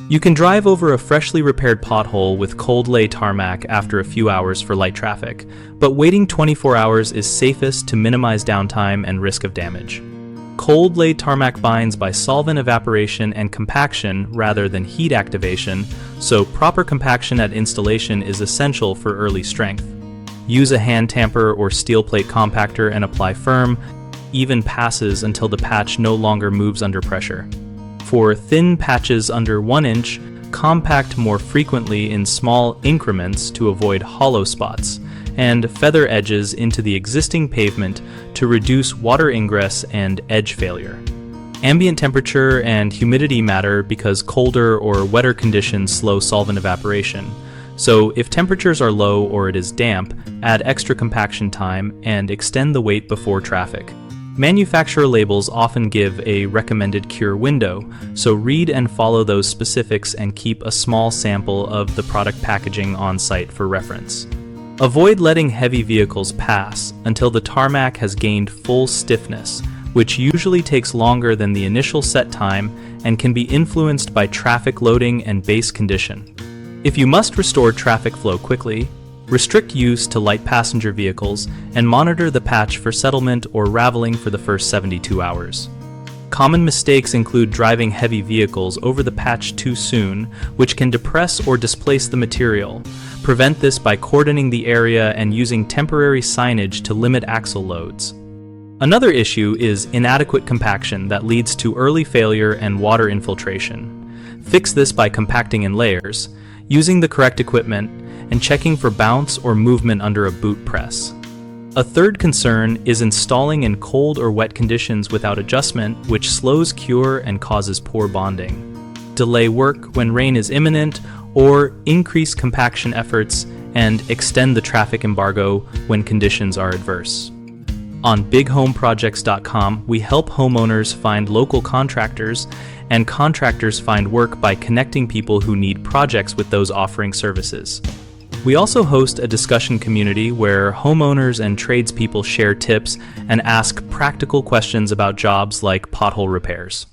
You can drive over a freshly repaired pothole with cold lay tarmac after a few hours for light traffic, but waiting 24 hours is safest to minimize downtime and risk of damage. Cold lay tarmac binds by solvent evaporation and compaction rather than heat activation, so proper compaction at installation is essential for early strength. Use a hand tamper or steel plate compactor and apply firm, even passes until the patch no longer moves under pressure. For thin patches under 1 inch, compact more frequently in small increments to avoid hollow spots, and feather edges into the existing pavement to reduce water ingress and edge failure. Ambient temperature and humidity matter because colder or wetter conditions slow solvent evaporation. So if temperatures are low or it is damp, add extra compaction time and extend the wait before traffic. Manufacturer labels often give a recommended cure window, so read and follow those specifics and keep a small sample of the product packaging on site for reference. Avoid letting heavy vehicles pass until the tarmac has gained full stiffness, which usually takes longer than the initial set time and can be influenced by traffic loading and base condition. If you must restore traffic flow quickly, restrict use to light passenger vehicles and monitor the patch for settlement or raveling for the first 72 hours. Common mistakes include driving heavy vehicles over the patch too soon, which can depress or displace the material. Prevent this by cordoning the area and using temporary signage to limit axle loads. Another issue is inadequate compaction that leads to early failure and water infiltration. Fix this by compacting in layers, using the correct equipment, and checking for bounce or movement under a boot press. A third concern is installing in cold or wet conditions without adjustment, which slows cure and causes poor bonding. Delay work when rain is imminent, or increase compaction efforts and extend the traffic embargo when conditions are adverse. On bighomeprojects.com, we help homeowners find local contractors, and contractors find work by connecting people who need projects with those offering services. We also host a discussion community where homeowners and tradespeople share tips and ask practical questions about jobs like pothole repairs.